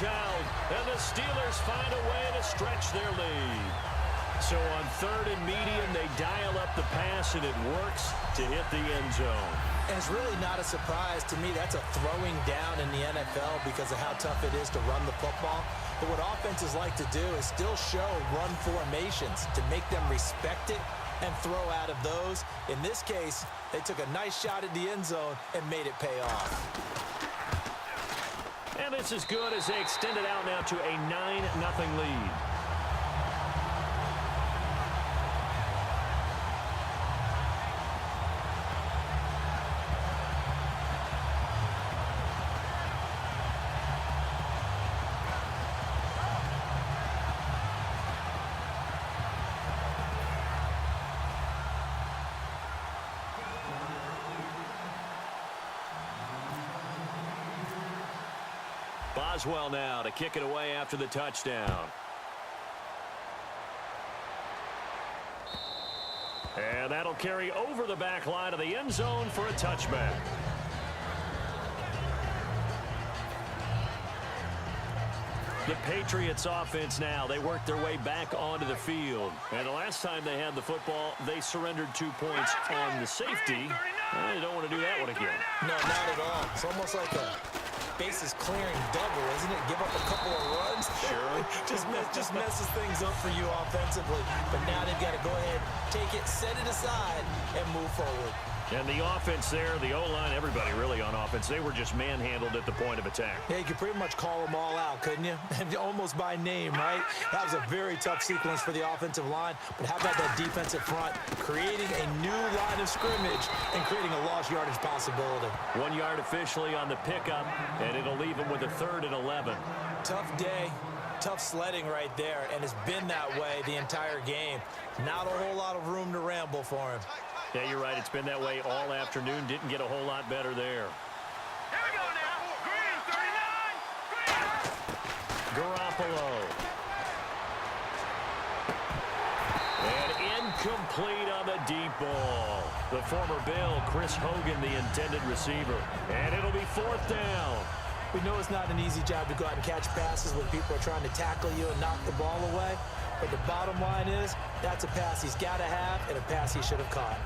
out, and the Steelers find a way to stretch their lead. So on 3rd and medium, they dial up the pass, and it works to hit the end zone. And it's really not a surprise to me. That's a throwing down in the NFL because of how tough it is to run the football. But what offenses like to do is still show run formations to make them respect it and throw out of those. In this case, they took a nice shot at the end zone and made it pay off. And it's as good as they extend it out now to a 9-0 lead. Boswell now to kick it away after the touchdown. And that'll carry over the back line of the end zone for a touchback. The Patriots offense now, they work their way back onto the field. And the last time they had the football, they surrendered 2 points on the safety. Well, you don't want to do that one again. No, not at all. It's almost like a bases clearing double, isn't it? Give up a couple of runs. Sure. just messes things up for you offensively. But now they've got to go ahead, take it, set it aside, and move forward. And the offense there, the O-line, everybody really on offense, they were just manhandled at the point of attack. Yeah, you could pretty much call them all out, couldn't you? Almost by name, right? That was a very tough sequence for the offensive line. But how about that defensive front creating a new line of scrimmage and creating a lost yardage possibility? 1 yard officially on the pickup, and it'll leave them with a 3rd and 11. Tough day. Tough sledding right there, and it's been that way the entire game. Not a whole lot of room to ramble for him. Yeah, you're right. It's been that way all afternoon. Didn't get a whole lot better there. Here we go now. Green, 39. Garoppolo. And incomplete on the deep ball. The former Bill, Chris Hogan, the intended receiver. And it'll be 4th down. We know it's not an easy job to go out and catch passes when people are trying to tackle you and knock the ball away. But the bottom line is, that's a pass he's got to have and a pass he should have caught.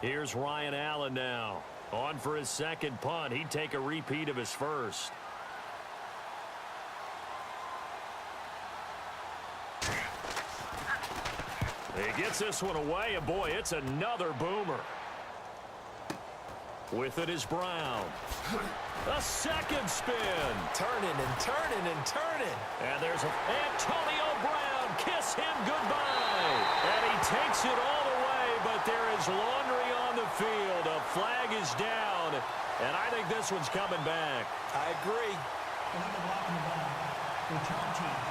Here's Ryan Allen now. On for his 2nd punt. He'd take a repeat of his first. He gets this one away, and boy, it's another boomer. With it is Brown. A 2nd spin. Turning and turning and turning. And there's Antonio Brown. Kiss him goodbye. And he takes it all the way, but there is laundry on the field. A flag is down, and I think this one's coming back. I agree. Another block in the ball. Return team.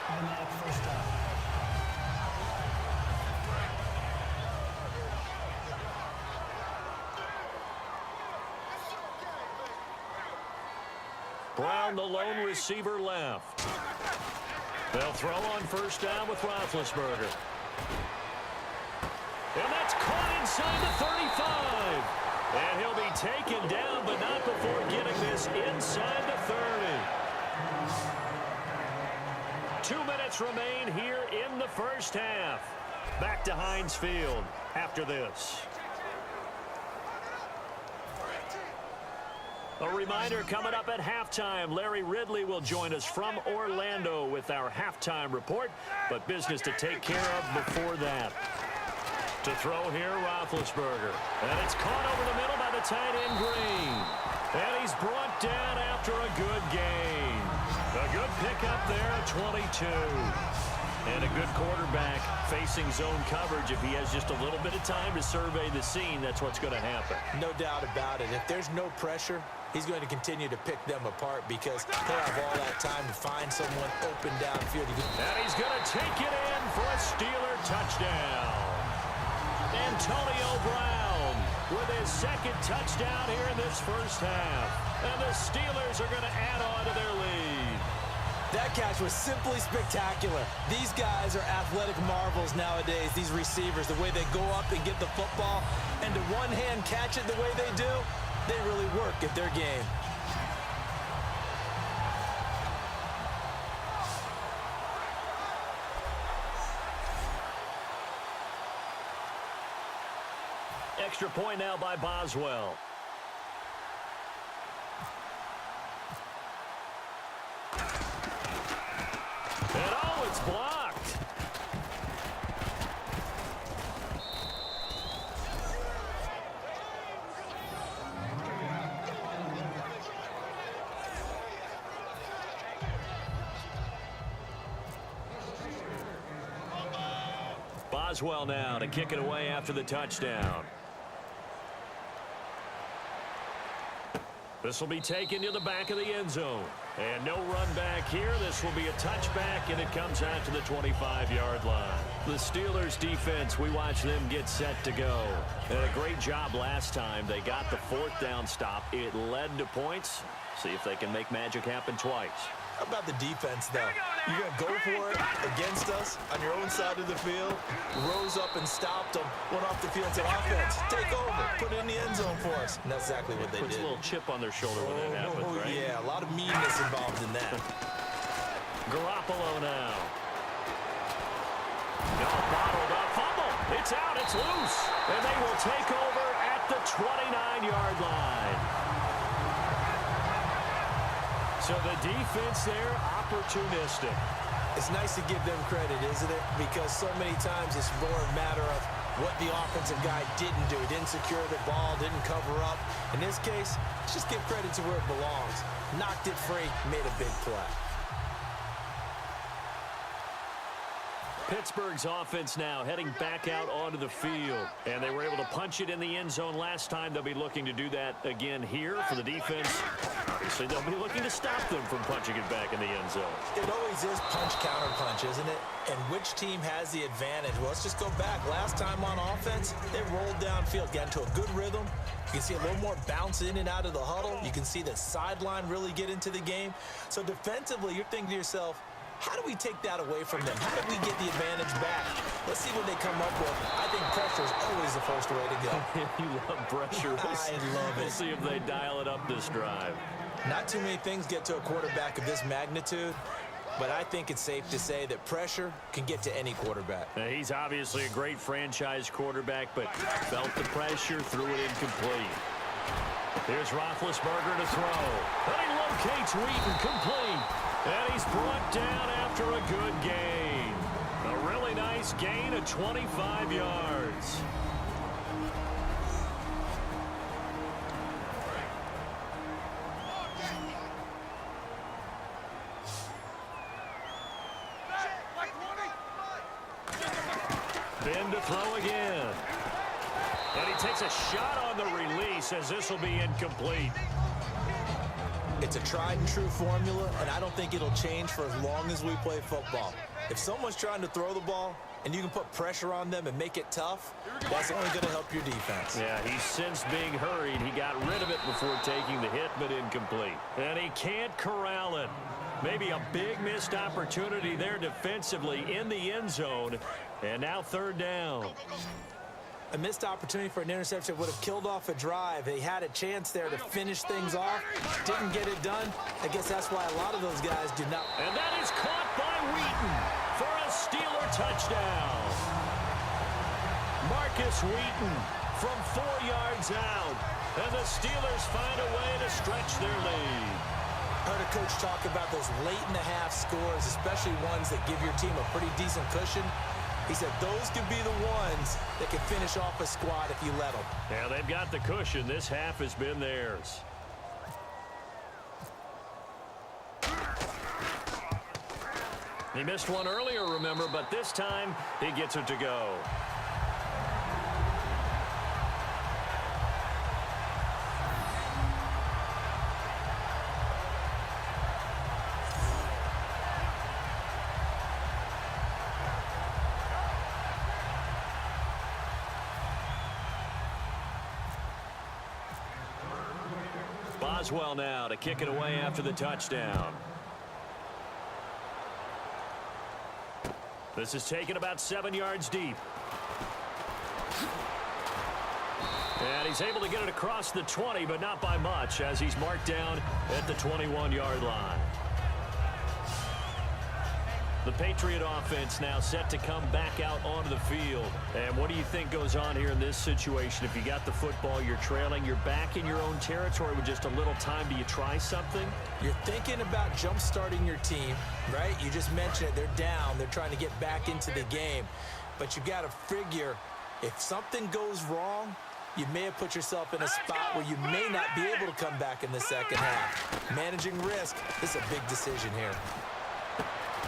Automatic first down. Brown, the lone receiver, left. They'll throw on 1st down with Roethlisberger. And that's caught inside the 35. And he'll be taken down, but not before getting this inside the 30. 2 minutes remain here in the 1st half. Back to Heinz Field after this. A reminder coming up at halftime. Larry Ridley will join us from Orlando with our halftime report, but business to take care of before that. To throw here, Roethlisberger. And it's caught over the middle by the tight end, Green. And he's brought down after a good gain. A good pickup there at 22. And a good quarterback facing zone coverage. If he has just a little bit of time to survey the scene, that's what's going to happen. No doubt about it. If there's no pressure, he's going to continue to pick them apart because he'll have all that time to find someone open downfield. And he's going to take it in for a Steeler touchdown. Antonio Brown with his 2nd touchdown here in this 1st half. And the Steelers are going to add on to their lead. That catch was simply spectacular. These guys are athletic marvels nowadays, these receivers, the way they go up and get the football, and to one-hand catch it the way they do, they really work at their game. Extra point now by Boswell. And oh, it's blocked. Boswell now to kick it away after the touchdown. This will be taken to the back of the end zone. And no run back here. This will be a touchback, and it comes out to the 25-yard line. The Steelers' defense, we watch them get set to go. And a great job last time. They got the fourth down stop. It led to points. See if they can make magic happen twice. How about the defense, though? You're going to go for it against us on your own side of the field, rose up and stopped them, went off the field to offense. Take over. Put it in the end zone for us. And that's exactly what they did. Puts a little chip on their shoulder when that happens, right? Yeah, a lot of meanness involved in that. Garoppolo now. No, bottled up. Fumble. It's out. It's loose. And they will take over at the 29-yard line. So the defense there, opportunistic. It's nice to give them credit, isn't it? Because so many times it's more a matter of what the offensive guy didn't do. Didn't secure the ball, didn't cover up. In this case, just give credit to where it belongs. Knocked it free, made a big play. Pittsburgh's offense now heading back out onto the field. And they were able to punch it in the end zone last time. They'll be looking to do that again here for the defense. Obviously, they'll be looking to stop them from punching it back in the end zone. It always is punch, counter punch, isn't it? And which team has the advantage? Well, let's just go back. Last time on offense, they rolled downfield, got into a good rhythm. You can see a little more bounce in and out of the huddle. You can see the sideline really get into the game. So defensively, you're thinking to yourself, how do we take that away from them? How do we get the advantage back? Let's see what they come up with. I think pressure is always the first way to go. You love pressure. I love it. We'll see if they dial it up this drive. Not too many things get to a quarterback of this magnitude, but I think it's safe to say that pressure can get to any quarterback. Now, he's obviously a great franchise quarterback, but felt the pressure, threw it incomplete. Here's Roethlisberger to throw. And he locates Wheaton, complete. And he's brought down after a good gain. A really nice gain of 25 yards. Ben to throw again. And he takes a shot on the release as this will be incomplete. It's a tried-and-true formula, and I don't think it'll change for as long as we play football. If someone's trying to throw the ball and you can put pressure on them and make it tough, that's only going to help your defense. Yeah, he's since being hurried. He got rid of it before taking the hit, but incomplete. And he can't corral it. Maybe a big missed opportunity there defensively in the end zone. And now third down. A missed opportunity for an interception would have killed off a drive. They had a chance there to finish things off. Didn't get it done. I guess that's why a lot of those guys did not. And that is caught by Wheaton for a Steeler touchdown. Marcus Wheaton from 4 yards out. And the Steelers find a way to stretch their lead. I heard a coach talk about those late-in-the-half scores, especially ones that give your team a pretty decent cushion. He said those could be the ones that can finish off a squad if you let them. Yeah, they've got the cushion. This half has been theirs. He missed one earlier, remember, but this time he gets it to go. Boswell now to kick it away after the touchdown. This is taken about 7 yards deep. And he's able to get it across the 20, but not by much, as he's marked down at the 21-yard line. The Patriot offense now set to come back out onto the field. And what do you think goes on here in this situation? If you got the football, you're trailing, you're back in your own territory with just a little time. Do you try something? You're thinking about jump-starting your team, right? You just mentioned it. They're down. They're trying to get back into the game. But you got to figure, if something goes wrong, you may have put yourself in a spot where you may not be able to come back in the second half. Managing risk, this is a big decision here.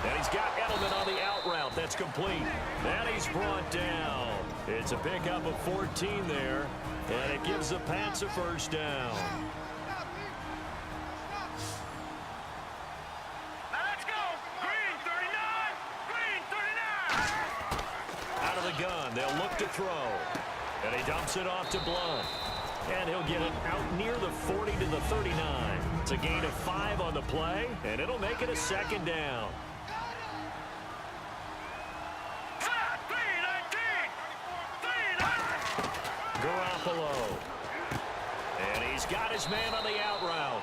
And he's got Edelman on the out route. That's complete. And he's brought down. It's a pickup of 14 there, and it gives the Pats a first down. Now let's go. Green 39. Green 39. Out of the gun, they'll look to throw. And he dumps it off to Blunt. And he'll get it out near the 40 to the 39. It's a gain of 5 on the play, and it'll make it a second down. Garoppolo. And he's got his man on the out route.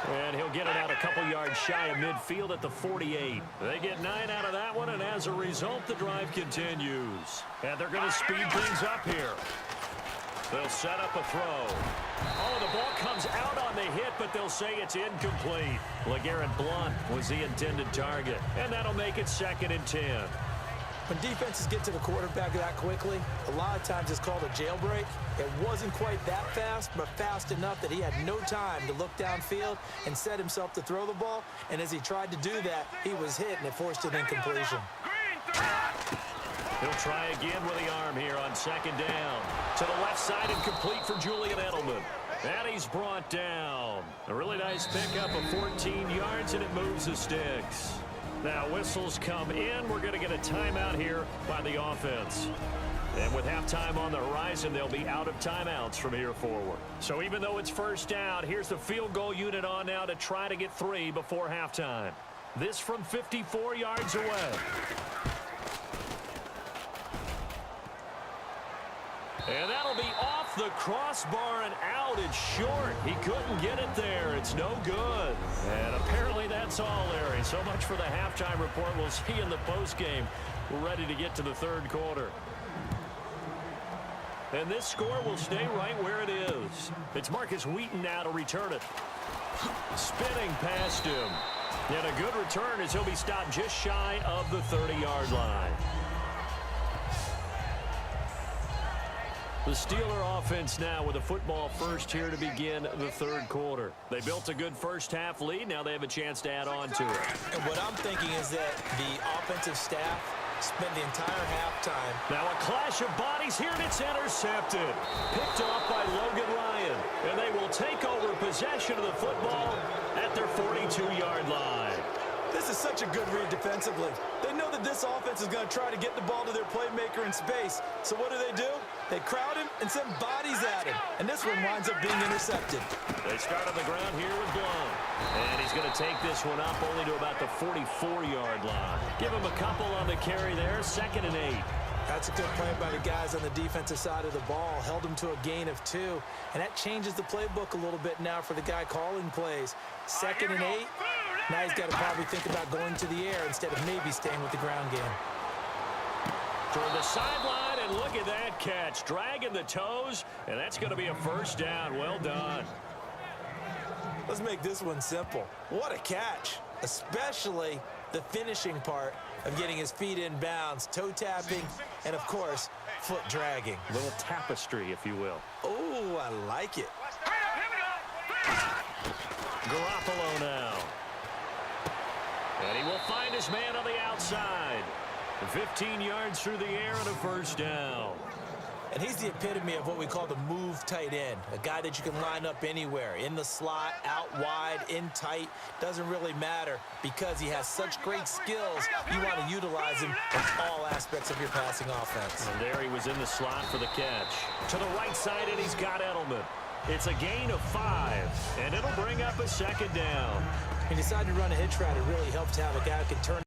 And he'll get it out a couple yards shy of midfield at the 48. They get 9 out of that one, and as a result, the drive continues. And they're going to speed things up here. They'll set up a throw. Oh, the ball comes out on the hit, but they'll say it's incomplete. LeGarrette Blunt was the intended target, and that'll make it 2nd and 10. When defenses get to the quarterback that quickly, a lot of times it's called a jailbreak. It wasn't quite that fast, but fast enough that he had no time to look downfield and set himself to throw the ball. And as he tried to do that, he was hit, and it forced an incompletion. He'll try again with the arm here on 2nd down. To the left side and complete for Julian Edelman. And he's brought down. A really nice pickup of 14 yards, and it moves the sticks. Now whistles come in. We're going to get a timeout here by the offense. And with halftime on the horizon, they'll be out of timeouts from here forward. So even though it's first down, here's the field goal unit on now to try to get 3 before halftime. This from 54 yards away. And that'll be off the crossbar and out. It's short. He couldn't get it there. It's no good. And apparently that's all, Larry. So much for the halftime report. We'll see in the postgame. We're ready to get to the 3rd quarter. And this score will stay right where it is. It's Marcus Wheaton now to return it. Spinning past him. And a good return as he'll be stopped just shy of the 30-yard line. The Steeler offense now with a football first here to begin the 3rd quarter. They built a good first-half lead. Now they have a chance to add on to it. And what I'm thinking is that the offensive staff spent the entire halftime. Now a clash of bodies here, and it's intercepted. Picked off by Logan Ryan. And they will take over possession of the football at their 42-yard line. This is such a good read defensively. They know that this offense is going to try to get the ball to their playmaker in space. So what do? They crowd him and send bodies at him. And this one winds up being intercepted. They start on the ground here with Blunt. And he's going to take this one up only to about the 44-yard line. Give him a couple on the carry there. 2nd and 8. That's a good play by the guys on the defensive side of the ball. Held him to a gain of 2. And that changes the playbook a little bit now for the guy calling plays. 2nd and 8. Now he's got to probably think about going to the air instead of maybe staying with the ground game. Toward the sideline, and look at that catch. Dragging the toes, and that's going to be a first down. Well done. Let's make this one simple. What a catch, especially the finishing part of getting his feet in bounds, toe tapping, and, of course, foot dragging. A little tapestry, if you will. Oh, I like it. Garoppolo now. And he will find his man on the outside. 15 yards through the air and a first down. And he's the epitome of what we call the move tight end, a guy that you can line up anywhere, in the slot, out wide, in tight, doesn't really matter because he has such great skills. You want to utilize him in all aspects of your passing offense. And there he was in the slot for the catch. To the right side, and he's got Edelman. It's a gain of 5, and it'll bring up a 2nd down. He decided to run a hitch route. It really helped to have a guy who can turn